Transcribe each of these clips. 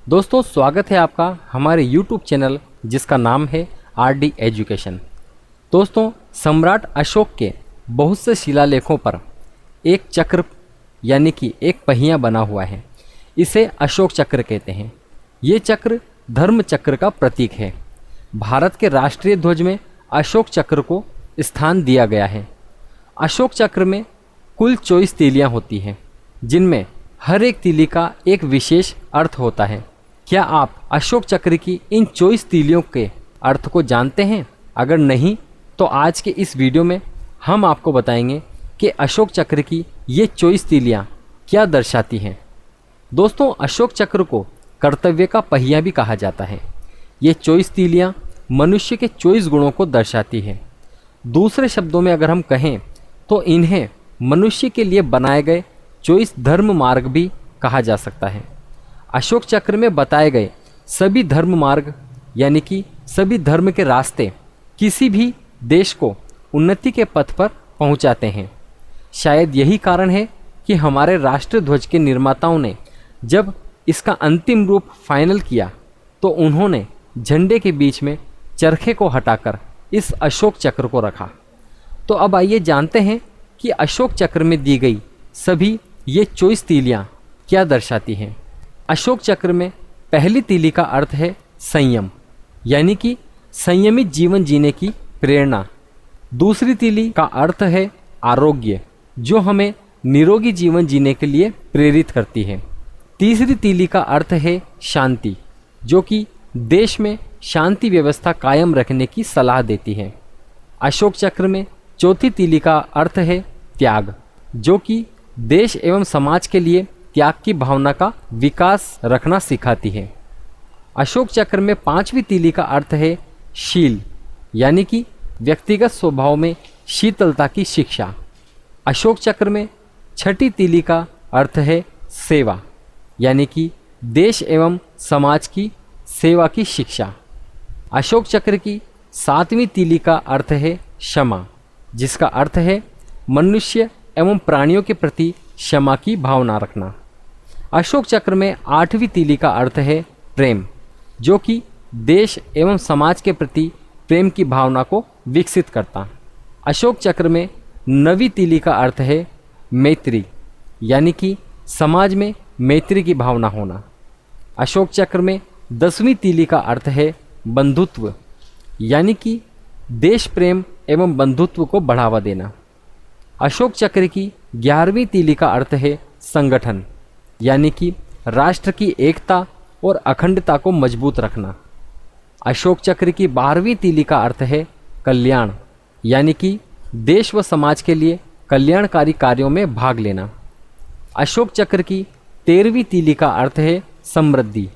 दोस्तों स्वागत है आपका हमारे YouTube चैनल जिसका नाम है RD एजुकेशन। दोस्तों सम्राट अशोक के बहुत से शिलालेखों पर एक चक्र यानी कि एक पहिया बना हुआ है। इसे अशोक चक्र कहते हैं। ये चक्र धर्म चक्र का प्रतीक है। भारत के राष्ट्रीय ध्वज में अशोक चक्र को स्थान दिया गया है। अशोक चक्र में कुल 24 तीलियाँ होती हैं, जिनमें हर एक तीली का एक विशेष अर्थ होता है। क्या आप अशोक चक्र की इन 24 तीलियों के अर्थ को जानते हैं? अगर नहीं तो आज के इस वीडियो में हम आपको बताएंगे कि अशोक चक्र की ये 24 तीलियाँ क्या दर्शाती हैं। दोस्तों अशोक चक्र को कर्तव्य का पहिया भी कहा जाता है। ये 24 तीलियाँ मनुष्य के 24 गुणों को दर्शाती है। दूसरे शब्दों में अगर हम कहें तो इन्हें मनुष्य के लिए बनाए गए 24 धर्म मार्ग भी कहा जा सकता है। अशोक चक्र में बताए गए सभी धर्म मार्ग यानी कि सभी धर्म के रास्ते किसी भी देश को उन्नति के पथ पर पहुंचाते हैं। शायद यही कारण है कि हमारे राष्ट्र ध्वज के निर्माताओं ने जब इसका अंतिम रूप फाइनल किया तो उन्होंने झंडे के बीच में चरखे को हटाकर इस अशोक चक्र को रखा। तो अब आइए जानते हैं कि अशोक चक्र में दी गई सभी ये 24 तीलियाँ क्या दर्शाती हैं। अशोक चक्र में पहली तीली का अर्थ है संयम, यानी कि संयमित जीवन जीने की प्रेरणा। दूसरी तीली का अर्थ है आरोग्य, जो हमें निरोगी जीवन जीने के लिए प्रेरित करती है। तीसरी तीली का अर्थ है शांति, जो कि देश में शांति व्यवस्था कायम रखने की सलाह देती है। अशोक चक्र में चौथी तीली का अर्थ है त्याग, जो कि देश एवं समाज के लिए त्याग की भावना का विकास रखना सिखाती है। अशोक चक्र में पांचवी तीली का अर्थ है शील, यानी कि व्यक्तिगत स्वभाव में शीतलता की शिक्षा। अशोक चक्र में छठी तीली का अर्थ है सेवा, यानी कि देश एवं समाज की सेवा की शिक्षा। अशोक चक्र की सातवीं तीली का अर्थ है क्षमा, जिसका अर्थ है मनुष्य एवं प्राणियों के प्रति क्षमा की भावना रखना। अशोक चक्र में आठवीं तीली का अर्थ है प्रेम, जो कि देश एवं समाज के प्रति प्रेम की भावना को विकसित करता। अशोक चक्र में नवीं तीली का अर्थ है मैत्री, यानी कि समाज में मैत्री की भावना होना। अशोक चक्र में 10वीं तीली का अर्थ है बंधुत्व, यानी कि देश प्रेम एवं बंधुत्व को बढ़ावा देना। अशोक चक्र की 11वीं तीली का अर्थ है संगठन, यानी कि राष्ट्र की एकता और अखंडता को मजबूत रखना। अशोक चक्र की 12वीं तीली का अर्थ है कल्याण, यानी कि देश व समाज के लिए कल्याणकारी कार्यों में भाग लेना। अशोक चक्र की 13वीं तीली का अर्थ है समृद्धि,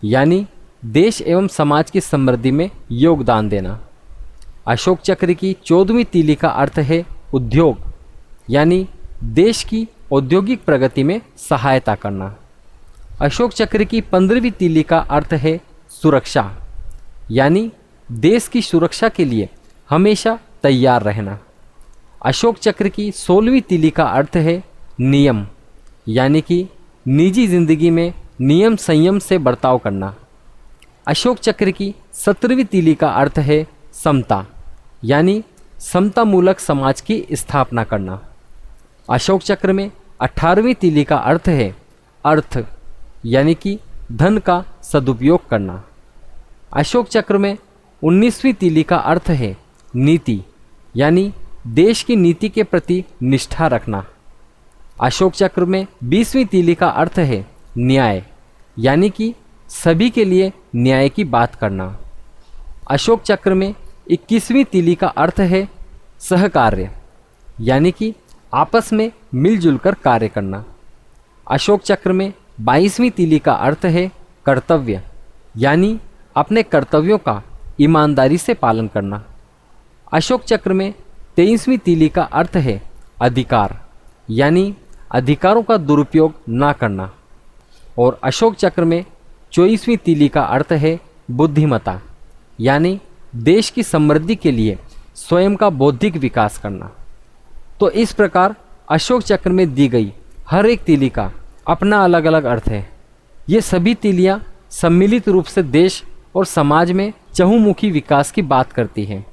यानी देश एवं समाज की समृद्धि में योगदान देना। अशोक चक्र की 14वीं तीली का अर्थ है उद्योग, यानी देश की औद्योगिक प्रगति में सहायता करना। अशोक चक्र की 15वीं तीली का अर्थ है सुरक्षा, यानी देश की सुरक्षा के लिए हमेशा तैयार रहना। अशोक चक्र की 16वीं तीली का अर्थ है नियम, यानी कि निजी जिंदगी में नियम संयम से बर्ताव करना। अशोक चक्र की 17वीं तीली का अर्थ है समता, यानी समतामूलक समाज की स्थापना करना। अशोक चक्र में 18वीं तीली का अर्थ है अर्थ, यानी कि धन का सदुपयोग करना। अशोक चक्र में 19वीं तीली का अर्थ है नीति, यानी देश की नीति के प्रति निष्ठा रखना। अशोक चक्र में 20वीं तीली का अर्थ है न्याय, यानी कि सभी के लिए न्याय की बात करना। अशोक चक्र में 21वीं तीली का अर्थ है सहकार्य, यानी कि आपस में मिलजुल कर कार्य करना। अशोक चक्र में 22वीं तीली का अर्थ है कर्तव्य, यानी अपने कर्तव्यों का ईमानदारी से पालन करना। अशोक चक्र में 23वीं तीली का अर्थ है अधिकार, यानी अधिकारों का दुरुपयोग ना करना। और अशोक चक्र में 24वीं तीली का अर्थ है बुद्धिमता, यानी देश की समृद्धि के लिए स्वयं का बौद्धिक विकास करना। तो इस प्रकार अशोक चक्र में दी गई हर एक तीली का अपना अलग अलग अर्थ है। ये सभी तीलियाँ सम्मिलित रूप से देश और समाज में चहुमुखी विकास की बात करती है।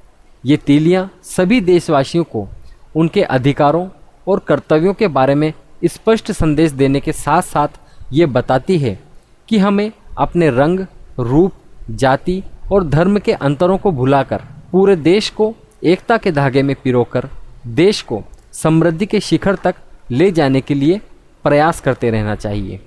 ये तीलियाँ सभी देशवासियों को उनके अधिकारों और कर्तव्यों के बारे में स्पष्ट संदेश देने के साथ साथ ये बताती है कि हमें अपने रंग, रूप, जाति और धर्म के अंतरों को भुलाकर पूरे देश को एकता के धागे में पिरोकर देश को समृद्धि के शिखर तक ले जाने के लिए प्रयास करते रहना चाहिए।